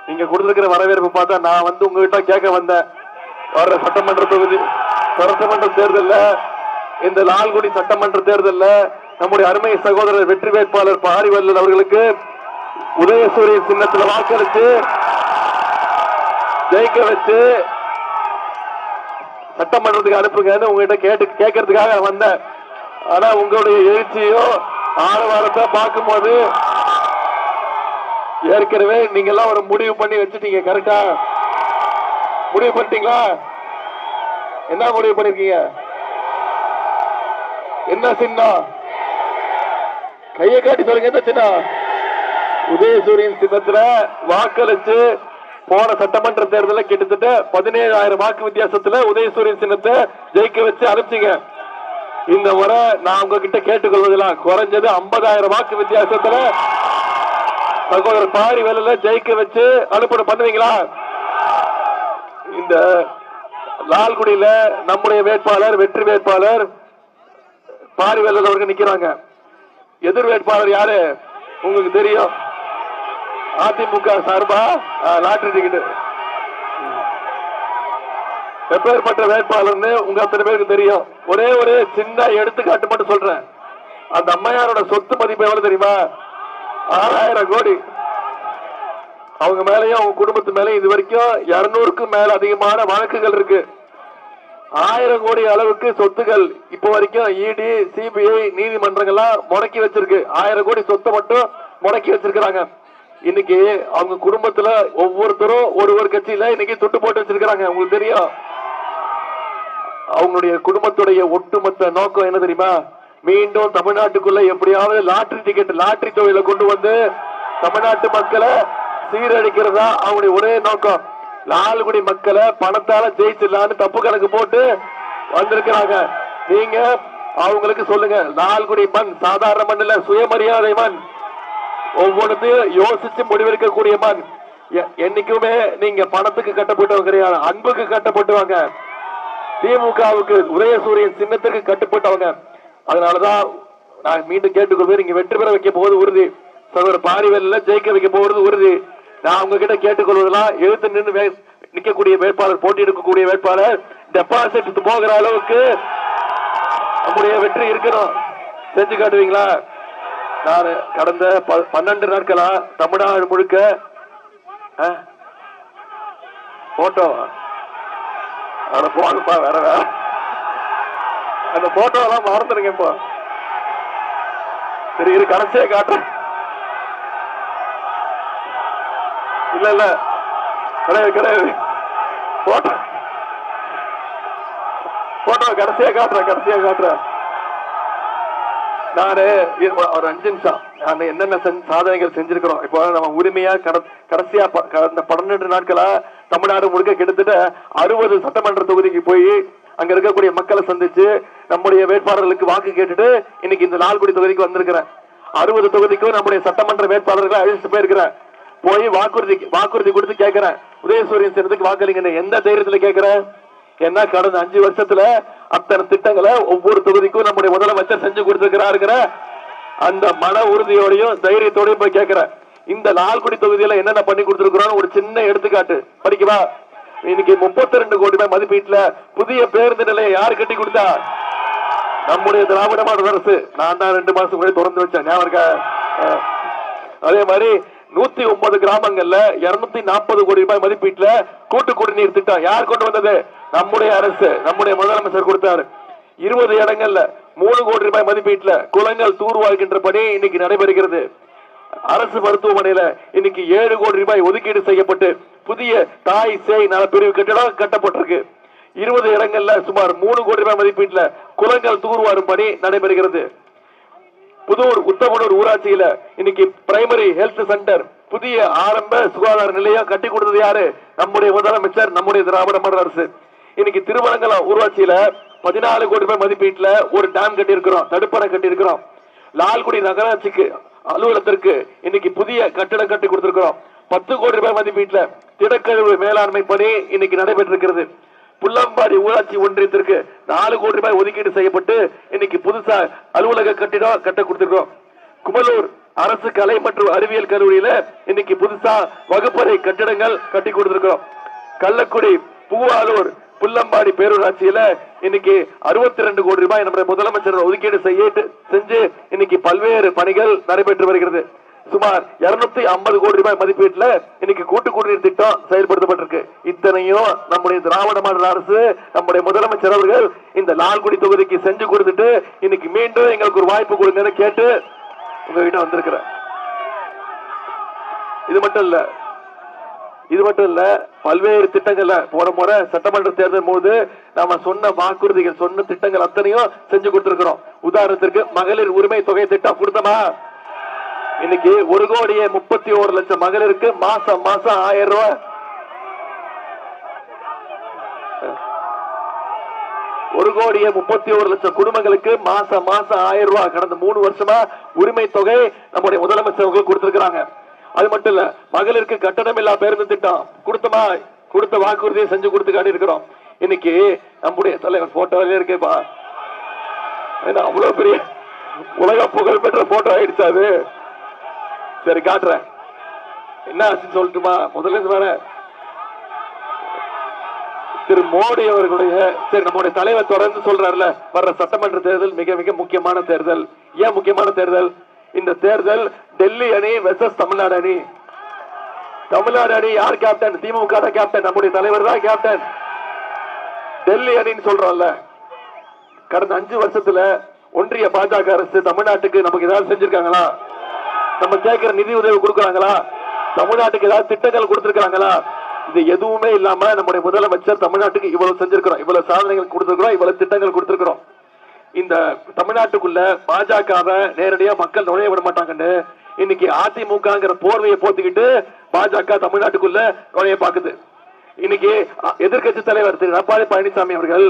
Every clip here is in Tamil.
நீங்க கொடுத்திருக்கிற வரவேற்பு பார்த்தா நான் வந்து உங்ககிட்ட கேட்க வந்தேன். வர்ற சட்டமன்ற தொகுதி சட்டமன்ற தேர்தலில், இந்த லால்குடி சட்டமன்ற தேர்தலில் நம்முடைய அருமை சகோதரர் வெற்றி வேட்பாளர் பாரிவல்லல் அவர்களுக்கு உதயசூரியன் சின்னத்தில் வாக்களித்து ஜெயிக்க வச்சு சட்டமன்றத்துக்கு அனுப்புங்கன்னு உங்ககிட்ட கேட்கறதுக்காக வந்தேன். ஆனா உங்களுடைய எழுச்சியோ ஆரவாரத்தை பார்க்கும்போது ஏற்கனவே நீங்க எல்லாம் ஒரு முடிவு பண்ணி வச்சுட்டீங்க. கரெக்டா முடிவு பண்ணிட்டீங்களா? என்ன முடிவு பண்ணிருக்கீங்க? என்ன சின்னம்? கையை காட்டி சொல்லுங்க. என்ன சின்னம்? உதயசூரியன் சின்னத்துல வாக்களிச்சு போன சட்டமன்ற தேர்தலில் கிட்டத்தட்ட 17,000 வாக்கு வித்தியாசத்துல உதயசூரியன் சின்னத்தை ஜெயிக்க வச்சு அனுப்பிச்சிங்க. இந்த முறை நான் உங்ககிட்ட கேட்டுக்கொள்வதெல்லாம் குறைஞ்சது 50,000 வாக்கு வித்தியாசத்துல சகோதரர் பாரிவல்லல ஜெயிக்க வச்சு அனுப்ப பண்ணுவீங்களா? இந்த லால்குடியில நம்முடைய வேட்பாளர் வெற்றி வேட்பாளர் பாரிவல்லல் அவர்கள் நிக்கிறாங்க. எதிர் வேட்பாளர் யாரு உங்களுக்கு தெரியும்? அதிமுக சார்பா லாட்டரி டிக்கெட் எப்பேற்பட்ட வேட்பாளர்னு உங்க அத்தனை பேருக்கு தெரியும். ஒரே ஒரு சின்ன எடுத்துக்காட்டு மட்டும் சொல்றேன். அந்த அம்மையாரோட சொத்து மதிப்பு எவ்வளவு தெரியுமா? 6,000 கோடி. அவங்க மேலேயும் அவங்க குடும்பத்து மேலேயும் இது வரைக்கும் 200க்கும் மேல அதிகமான வழக்குகள் இருக்கு. 1000 கோடி அளவுக்கு சொத்துகள் இப்போ வரைக்கும் இடி சிபிஐ நீதிமன்றங்கள்லாம் முடக்கி வச்சிருக்கு. 1000 கோடி சொத்தை மட்டும் முடக்கி வச்சிருக்கிறாங்க. இன்னைக்கு அவங்க குடும்பத்துல ஒவ்வொருத்தரும் ஒரு கட்சியில இன்னைக்கு துட்டு போட்டு வச்சிருக்காங்க. உங்களுக்கு தெரியும். அவங்களுடைய குடும்பத்துடைய ஒட்டுமொத்த நோக்கம் என்ன தெரியுமா? மீண்டும் தமிழ்நாட்டுக்குள்ள எப்படியாவது லாட்டரி டிக்கெட் லாட்டரி தொழிலை கொண்டு வந்து தமிழ்நாட்டு மக்களை சீரழிக்கிறதா அவங்களுடைய ஒரே நோக்கம். லால்குடி மக்களை பணத்தால ஜெயிச்சிடலான்னு தப்பு கணக்கு போட்டு வந்திருக்கிறாங்க. நீங்க அவங்களுக்கு சொல்லுங்க, லால்குடி மண் சாதாரண மண் இல்ல, சுயமரியாதை மண், ஒவ்வொன்றையும் யோசிச்சு முடிவெடுக்கக்கூடிய மண். என்னைக்குமே நீங்க பணத்துக்கு கட்டப்பட்டவங்க கிடையாது, அன்புக்கு கட்டப்பட்டுவாங்க. திமுகவுக்கு உதயசூரியன் சின்னத்துக்கு கட்டுப்பட்டவங்க. அதனாலதான் நான் மீண்டும் கேட்டுக்கொள்வேன், நீங்க வெற்றி பெற வைக்க போவது உறுதி. சகோதரர் பாரிவல்லல ஜெயிக்க வைக்க போவது உறுதி. நான் உங்ககிட்ட கேட்டுக்கொள்வதெல்லாம் எழுத்து நின்று நிற்கக்கூடிய வேட்பாளர், போட்டி எடுக்கக்கூடிய வேட்பாளர் டெபாசிட் போகிற அளவுக்கு நம்முடைய வெற்றி இருக்கணும். செஞ்சு காட்டுவீங்களா? நான் கடந்த 12 நாட்களா தமிழ்நாடு முழுக்க போட்டோ போகணும்பா, வேற வேற அந்த போட்டோ எல்லாம் மறந்துடுங்க. இப்போ சரி இரு, கடைசியா காட்டுறேன். இல்ல இல்ல கிடையாது கிடையாது, போட்டோ போட்டோ கடைசியா காட்டுறேன். நானு ஒரு 5 நிமிஷம் நான் என்னென்ன சாதனைகள் செஞ்சிருக்கிறோம். இப்போ நம்ம உரிமையா கடைசியா கடந்த 12 நாட்களா தமிழ்நாடு முழுக்க கிட்டத்தட்ட 60 சட்டமன்ற தொகுதிக்கு போய் அங்க இருக்கக்கூடிய மக்களை சந்திச்சு நம்முடைய வேட்பாளர்களுக்கு வாக்கு கேட்டுட்டு இன்னைக்கு இந்த லால்குடி தொகுதிக்கு வந்திருக்கிறேன். 60 தொகுதிக்கும் நம்முடைய சட்டமன்ற வேட்பாளர்களை அழைச்சிட்டு போயிருக்கிறேன். போய் வாக்குறுதி கொடுத்து கேட்கிறேன், உதயசூரியன் சின்னத்துக்கு வாக்களிங்க. எந்த தைரியத்துல கேட்கிறேன்? ஏன்னா கடந்த 5 வருஷத்துல அத்தனை திட்டங்களை ஒவ்வொரு தொகுதிக்கும் நம்முடைய முதலமைச்சர் செஞ்சு கொடுத்திருக்கிறாருங்கிற அந்த மன உறுதியோடையும் தைரியத்தோடையும் போய் கேட்கிறேன். இந்த லால்குடி தொகுதியில என்னென்ன பண்ணி கொடுத்திருக்கிறோம் ஒரு சின்ன எடுத்துக்காட்டு படிக்கவா? இன்னைக்கு 32 கோடி ரூபாய் மதிப்பீட்டுல புதிய பேருந்து நிலையை யாரு கட்டி கொடுத்தா? நம்முடைய திராவிட மாடல் அரசு. நான் தான் 2 மாசம் முன்னாடி திறந்து வச்சேன், ஞாபகம் இருக்கா? அதே மாதிரி 109 கிராமங்கள்ல 240 கோடி ரூபாய் மதிப்பீட்டுல கூட்டு குடிநீர் திட்டம் யார் கொண்டு வந்தது? நம்முடைய அரசு, நம்முடைய முதலமைச்சர் கொடுத்தாரு. 20 இடங்கள்ல 3 கோடி ரூபாய் மதிப்பீட்டுல குளங்கள் தூர்வாழ்கின்ற பணி இன்னைக்கு நடைபெறுகிறது. அரசு மருத்துவமனையில இன்னைக்கு 7 கோடி ரூபாய் ஒதுக்கீடு செய்யப்பட்டு புதிய தாய் சேய் நல பிரிவு கட்டிடம் கட்டப்பட்டிருக்கு. 20 இடங்கள்ல சுமார் 3 கோடி ரூபாய் மதிப்பீட்டுல குளங்கள் தூர்வாரும் பணி நடைபெறுகிறது. புதூர் உத்தமனூர் ஊராட்சியில இன்னைக்கு பிரைமரி ஹெல்த் சென்டர், புதிய ஆரம்ப சுகாதார நிலையம் கட்டி கொடுத்தது யாரு? நம்முடைய முதலமைச்சர், நம்முடைய திராவிட மாடல் அரசு. இன்னைக்கு திருமணங்கலம் ஊராட்சியில 14 கோடி ரூபாய் மதிப்பீட்டுல ஒரு டேம் கட்டி இருக்கிறோம், தடுப்பணை கட்டி இருக்கிறோம். லால்குடி நகராட்சிக்கு அலுவலகத்திற்கு இன்னைக்கு புதிய கட்டிடம் கட்டி கொடுத்திருக்கிறோம். 10 கோடி ரூபாய் மதிப்பீட்டுல திடக்கழிவு மேலாண்மை பணி இன்னைக்கு நடைபெற்றிருக்கிறது. புல்லம்பாடி ஊராட்சி ஒன்றியத்திற்கு 4 கோடி ரூபாய் ஒதுக்கீடு செய்யப்பட்டு இன்னைக்கு புதுசா அலுவலக கட்டிடம் கட்ட கொடுத்திருக்கிறோம். குமலூர் அரசு கலை மற்றும் அறிவியல் கல்லூரியில இன்னைக்கு புதுசா வகுப்பறை கட்டிடங்கள் கட்டி கொடுத்திருக்கிறோம். கள்ளக்குடி, பூவாலூர், புல்லம்பாடி பேரூராட்சியில இன்னைக்கு 62 கோடி ரூபாய் நம்முடைய முதலமைச்சர் ஒதுக்கீடு செஞ்சு இன்னைக்கு பல்வேறு பணிகள் நடைபெற்று வருகிறது. சுமார் 250 கோடி ரூபாய் மதிப்பீட்டுல இன்னைக்கு கூட்டு குடிநீர் திட்டம் செயல்படுத்தப்பட்டிருக்கு. இத்தனையும் நம்முடைய திராவிட மாடல் அரசு, நம்முடைய முதலமைச்சர் அவர்கள் இந்த லால்குடி தொகுதிக்கு செஞ்சு கொடுத்துட்டு இன்னைக்கு மீண்டும் எங்களுக்கு ஒரு வாய்ப்பு கொடுங்கன்னு கேட்டு உங்ககிட்ட வந்திருக்கிற. இது மட்டும் இல்ல, பல்வேறு திட்டங்கள்ல போன முறை சட்டமன்ற தேர்தல் போது நாம சொன்ன வாக்குறுதிகள், சொன்ன திட்டங்கள் அத்தனையும் செஞ்சு கொடுத்திருக்கிறோம். உதாரணத்திற்கு மகளிர் உரிமை தொகை திட்டம் கொடுத்தமா? இன்னைக்கு 1,31,00,000 மகளிருக்கு மாசம் 1000 ரூபாய், 1,31,00,000 குடும்பங்களுக்கு மாசம் 1000 ரூபாய் கடந்த 3 வருஷமா உரிமை தொகை நம்முடைய முதலமைச்சர் கொடுத்திருக்கிறாங்க. அது மட்டும் இல்ல, மகளிருக்கு கட்டணம் இல்லா பேருந்து திட்டம் கொடுத்தமா? கொடுத்த வாக்குறுதியை செஞ்சு கொடுத்து காட்டி இருக்கிறோம். இன்னைக்கு நம்முடைய தலைவர் போட்டோவே இருக்கேப்பா, அவ்வளவு பெரிய உலக புகழ் பெற்ற போட்டோ ஆயிடுச்சு அது. சரி காட்டுறேன், என்ன ஆச்சு சொல்லட்டுமா? முதல்ல வேற திரு மோடி அவர்களுடைய, சரி நம்முடைய தலைவர் தொடர்ந்து சொல்றாருல, வர்ற சட்டமன்ற தேர்தல் மிக மிக முக்கியமான தேர்தல். ஏன் முக்கியமான தேர்தல்? இந்த தேர்தல் டெல்லி அணி வெர்சஸ் தமிழ்நாடு அணி. தமிழ்நாடு அணி யார் கேப்டன்? திமுக தான் கேப்டன், நம்முடைய தலைவர் தான் கேப்டன். டெல்லி அணின்னு சொல்றோம்ல, கடந்த 5 வருஷத்துல ஒன்றிய பாஜக அரசு தமிழ்நாட்டுக்கு நமக்கு ஏதாவது செஞ்சிருக்காங்களா? நம்ம கேட்கிற நிதி உதவி கொடுக்கறாங்களா? தமிழ்நாட்டுக்கு ஏதாவது திட்டங்கள் கொடுத்திருக்காங்களா? இது எதுவுமே இல்லாம நம்முடைய முதலமைச்சர் தமிழ்நாட்டுக்கு இவ்வளவு செஞ்சிருக்கிறோம், இவ்வளவு சாதனைகள் கொடுத்திருக்கிறோம், இவ்வளவு திட்டங்கள் கொடுத்திருக்கிறோம். இந்த தமிழ்நாட்டுக்குள்ள பாஜகவை நேரடியா மக்கள் நுழைய விட மாட்டாங்கன்னு இன்னைக்கு அதிமுகங்கிற போர்வையை போத்திக்கிட்டு பாஜக தமிழ்நாட்டுக்குள்ள நுழைய பாக்குது. இன்னைக்கு எதிர்கட்சி தலைவர் திரு எடப்பாடி பழனிசாமி அவர்கள்,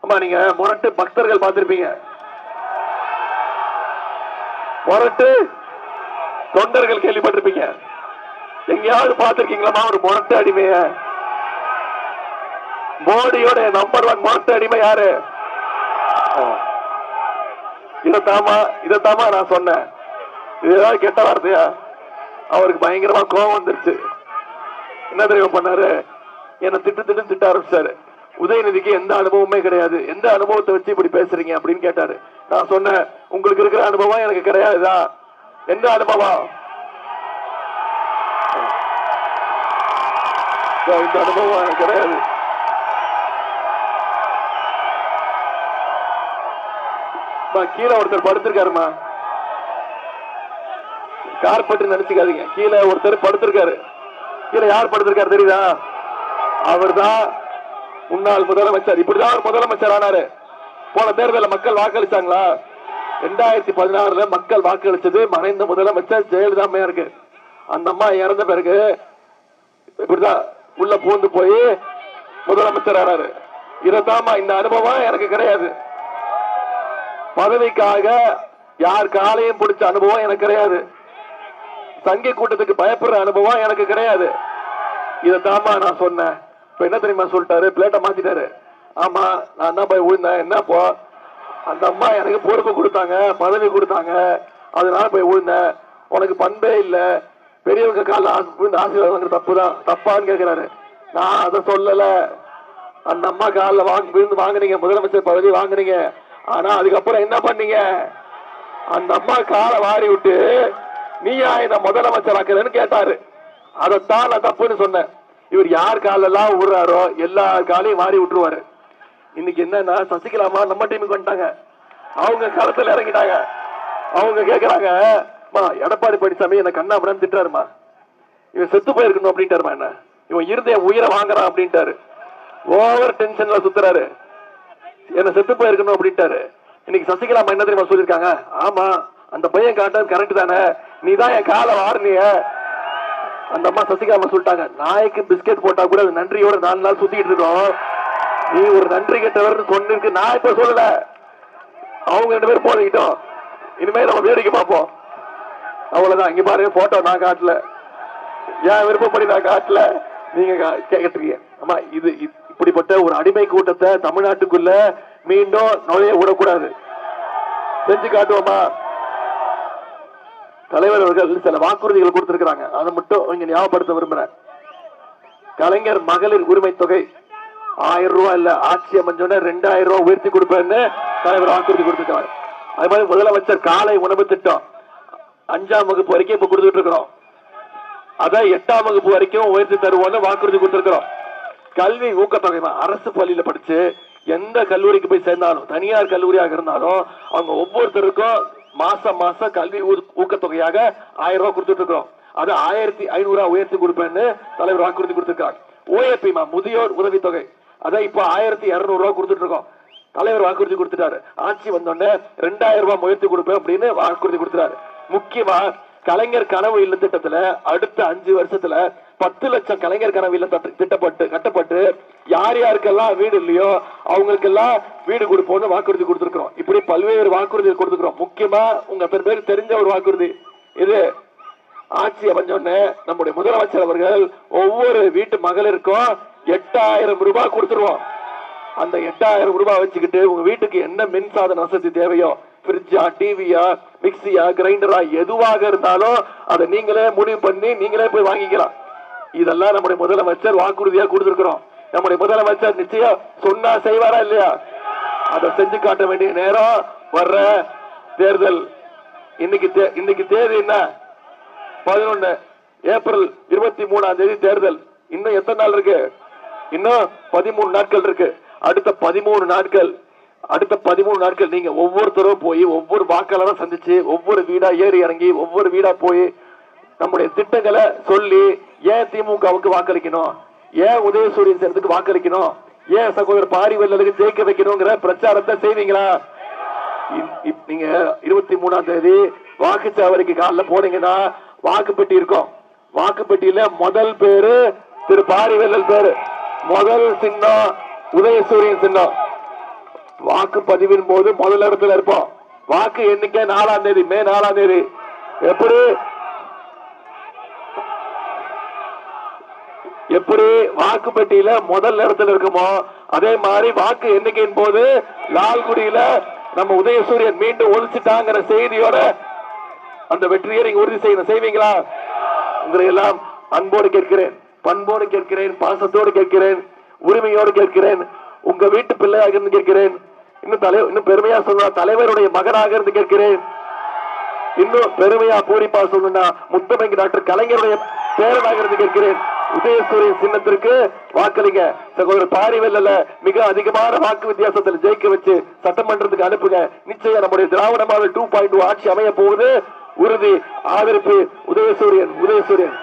அம்மா நீங்க முரட்டு பக்தர்கள் பார்த்திருப்பீங்க, முரட்டு தொண்டர்கள் கேள்விப்பட்டிருப்பீங்க. எங்கேயாவது பார்த்திருக்கீங்களா ஒரு முரட்டு அடிமைய? மோடியோட நம்பர் 1 முரட்டு அடிமை யாரு? இதத்தாமா நான் சொன்னேன். இது ஏதாவது கெட்ட வார்த்தையா? அவருக்கு பயங்கரமா கோபம் வந்துருச்சு. என்ன தெரியுமா பண்ணாரு? என்ன திட்ட ஆரம்பிச்சாரு. உதயநிதிக்கு எந்த அனுபவமே கிடையாது, எந்த அனுபவத்தை வச்சு இப்படி பேசுறீங்க அப்படின்னு கேட்டாரு. நான் சொன்னேன், உங்களுக்கு இருக்கிற அனுபவம் எனக்கு கிடையாதுதா. எந்த அனுபவம்? இந்த அனுபவம் எனக்கு கிடையாது. கீழே ஒருத்தர் படுத்திருக்காருமா, கார்பெட் நினைச்சுக்காதீங்க, கீழே ஒருத்தர் படுத்திருக்காரு. கீழே யார் படுத்திருக்காரு தெரியுதா? அவர் தான் முன்னாள் முதலமைச்சர். இப்படிதான் ஒரு முதலமைச்சர் ஆனாரு. போன தேர்தலில் மக்கள் வாக்களிச்சாங்களா? 2016 மக்கள் வாக்களிச்சது மறைந்த முதலமைச்சர் ஜெயலலிதா அம்மையாருக்கு. அந்த அம்மா இறந்த பிறகு இப்படிதான் உள்ள பூந்து போய் முதலமைச்சர் ஆனாரு. இதத்தாமா இந்த அனுபவம் எனக்கு கிடையாது. பதவிக்காக யார் காலையும் பிடிச்ச அனுபவம் எனக்கு கிடையாது. சங்கி கூட்டத்துக்கு பயப்படுற அனுபவம் எனக்கு கிடையாது. இதத்தாமா நான் சொன்னேன். இப்ப என்ன தெரியுமா சொல்லிட்டாரு? பிளேட்டை மாத்திட்டாரு. ஆமா நான் தான் போய் விழுந்தேன். என்னப்போ? அந்த அம்மா எனக்கு பொறுப்பு கொடுத்தாங்க, பதவி கொடுத்தாங்க, அதனால போய் விழுந்தேன். உனக்கு பண்பே இல்ல, பெரியவங்க கால விழுந்து ஆசீர்வாதம் தப்புதான், தப்பான்னு கேட்கிறாரு. நான் அதை சொல்லல. அந்த அம்மா காலில் விழுந்து வாங்கினீங்க, முதலமைச்சர் பதவி வாங்கினீங்க. ஆனா அதுக்கப்புறம் என்ன பண்ணீங்க? அந்த அம்மா காலை வாரி விட்டு நீயா என்ன முதலமைச்சர் ஆக்குறன்னு கேட்டாரு. அதைத்தான் நான் தப்புன்னு சொன்னேன். இவர் யார் காலெல்லாம் விடுறாரோ எல்லா காலையும் வாரி விட்டுருவாரு. இன்னைக்கு என்னன்னா, சசிகலாமா நம்ம டீமுக்கு வந்துட்டாங்க, அவங்க களத்துல இறங்கிட்டாங்க. அவங்க கேட்கறாங்க, எடப்பாடி பழனிசாமி என்ன கண்ணாமடன் திட்டுறாருமா, இவன் செத்து போயிருக்கணும் அப்படின்ட்டாருமா, என்ன இவன் இருந்த உயிரை வாங்குறான் அப்படின்ட்டாரு. ஓவர் டென்ஷன்ல சுத்துறாரு, என்ன செத்து போயிருக்கணும் அப்படின்ட்டாரு. இன்னைக்கு சசிகலாமா என்ன தெரியுமா சொல்லியிருக்காங்க? ஆமா அந்த பையன் காட்டுறது கரெக்ட் தானே, நீ தான் என் காலை வாரினிய. அந்த அம்மா சசிகலாமா சொல்லிட்டாங்க, நாய்க்கு பிஸ்கெட் போட்டா கூட நன்றியோட 4 நாள் சுத்திட்டு இருக்கோம், நீ ஒரு நன்றி கெட்டவர் சொன்னிருக்கு. நான் இப்ப சொல்லல, அவங்க 2 பேரும் போதிக்கிட்டோம். இனிமே நம்ம வேடிக்கை பார்ப்போம், அவ்வளவுதான். இங்க பாருங்க போட்டோ நான் காட்டல, என் விருப்பப்படி நான் காட்டல, நீங்க கேட்டுருக்கீங்க. ஆமா இது இப்படிப்பட்ட ஒரு அடிமை கூட்டத்தை தமிழ்நாட்டுக்குள்ள மீண்டும் நுழைய விடக்கூடாது. செஞ்சு காட்டுவோமா? தலைவர் அவர்கள் சில வாக்குறுதிகள் கொடுத்திருக்கிறாங்க. அதை மட்டும் இங்க ஞாபகப்படுத்த விரும்புறேன். கலைஞர் மகளிர் உரிமை தொகை 1000 ரூபாய் இல்ல, ஆட்சி அமைஞ்சோட 2000 ரூபாய் உயர்த்தி கொடுப்பேன்னு தலைவர் வாக்குறுதி கொடுத்திருக்காங்க. அது மாதிரி முதலமைச்சர் காலை உணவு திட்டம் 5ஆம் வகுப்பு வரைக்கும் இப்ப கொடுத்துட்டு இருக்கிறோம். அத 8ஆம் வகுப்பு வரைக்கும் உயர்த்தி தருவோம்னு வாக்குறுதி கொடுத்திருக்கிறோம். கல்வி ஊக்கத்தொகை அரசு பள்ளியில படிச்சு எந்த கல்லூரிக்கு போய் சேர்ந்தாலும், தனியார் கல்லூரியாக இருந்தாலும், அவங்க ஒவ்வொருத்தருக்கும் மாசம் மாசம் கல்வி ஊக்கத்தொகையாக 1000 ரூபாய் கொடுத்துட்டு இருக்கிறோம். அது 1500 உயர்த்தி கொடுப்பேன்னு தலைவர் வாக்குறுதி கொடுத்திருக்காங்க. ஓஏபி முதியோர் உதவித்தொகை அதை இப்ப 1200 ரூபாய் கொடுத்துட்டு இருக்கோம். தலைவர் வாக்குறுதி கொடுத்துட்டாரு. ஆட்சி வந்தோடனே 2000 ரூபாய் உயர்த்தி கொடுப்பேன் அப்படின்னு வாக்குறுதி கொடுத்துட்டாரு. முக்கியமா கலைஞர் கனவு இல்ல திட்டத்துல அடுத்த 5 வருஷத்துல 10 லட்சம் கலைஞர் கனவு இல்ல கட்டப்பட்டு யார் யாருக்கெல்லாம் வீடு இல்லையோ அவங்களுக்கெல்லாம் வீடு கொடுப்போம்னு வாக்குறுதி கொடுத்திருக்கிறோம். இப்படி பல்வேறு வாக்குறுதி கொடுத்திருக்கிறோம். முக்கியமா உங்க பேருக்கு தெரிஞ்ச ஒரு வாக்குறுதி இது. ஆட்சி அமைஞ்சோடனே நம்முடைய முதலமைச்சர் அவர்கள் ஒவ்வொரு வீட்டு மகளிருக்கும் 8000 ரூபாய் கொடுத்துருவோம். அந்த 8000 ரூபாய் வச்சுக்கிட்டு உங்க வீட்டுக்கு என்ன மின்சாதன வசதி தேவையோ, பிரிட்ஜா, டிவியா, மிக்சியா, கிரைண்டரா எதுவாக இருந்தாலும் அதை நீங்களே முடிவு பண்ணி நீங்களே போய் வாங்கிக்கலாம். இதெல்லாம் நம்முடைய முதலமைச்சர் வாக்குறுதியா கொடுத்திருக்கிறோம். நம்முடைய முதலமைச்சர் நிச்சயம் சொன்னா செய்வாரா இல்லையா? அதை செஞ்சு காட்ட வேண்டிய நேரம் வர்ற தேர்தல். இன்னைக்கு தேதி என்ன? 11 ஏப்ரல் 23ஆம் தேதி தேர்தல். இன்னும் எத்தனை நாள் இருக்கு? இன்னும் 13 நாட்கள் இருக்கு. அடுத்த 13 நாட்கள் நீங்க ஒவ்வொருத்தரும் போய் ஒவ்வொரு வாக்காளரும் சந்திச்சு ஒவ்வொரு வீடா ஏறி இறங்கி ஒவ்வொரு வீடா போய் நம்முடைய திட்டங்களை சொல்லி ஏன் திமுகவுக்கு வாக்களிக்கணும், ஏன் உதயசூரியன் சேர்த்துக்கு வாக்களிக்கணும், ஏன் சகோதரர் பாரிவெல்லலுக்கு ஜெயிக்க வைக்கணுங்கிற பிரச்சாரத்தை செய்வீங்களா? நீங்க 23ஆம் தேதி வாக்குச்சாவடிக்கு காலில் போனீங்கன்னா வாக்குப்பெட்டி இருக்கும். வாக்குப்பெட்டியில முதல் பேரு திரு பாரிவெல்லல் பேரு, முதல் சின்னம் உதயசூரியன் சின்னம். வாக்குப்பதிவின் போது முதல் இடத்துல இருப்போம். வாக்கு எண்ணிக்கை 4ஆம் தேதி, மே 4ஆம் தேதி. எப்படி வாக்குப்பெட்டியில முதல் இடத்துல இருக்குமோ அதே மாதிரி வாக்கு எண்ணிக்கையின் போது லால்குடியில நம்ம உதயசூரியன் மீண்டும் ஒழிச்சிட்டாங்கிற செய்தியோட அந்த வெற்றியை நீங்க உறுதி செய்வீங்களா? உங்களை எல்லாம் அன்போடு கேட்கிறேன், பண்போடு கேட்கிறேன், பாசத்தோடு கேட்கிறேன், உரிமையோடு கேட்கிறேன், உங்க வீட்டு பிள்ளையாக இருந்து கேட்கிறேன், இன்னும் பெருமையா சொன்னா தலைவருடைய மகனாக இருந்து கேட்கிறேன், இன்னும் பெருமையா பூரிப்பா சொல்லணும்னா முத்தமிழ் டாக்டர் கலைஞருடைய பேரனாக இருந்து கேட்கிறேன். உதயசூரியன் சின்னத்திற்கு வாக்களிங்க. சகோதரர் பாரிவெல்லல மிக அதிகமான வாக்கு வித்தியாசத்தில் ஜெயிக்க வச்சு சட்டமன்றத்துக்கு அனுப்புங்க. நிச்சயம் நம்முடைய திராவிட மாடல் 2.0 ஆட்சி அமைய போகுது. உறுதி. ஆதரிப்பு. உதயசூரியன்.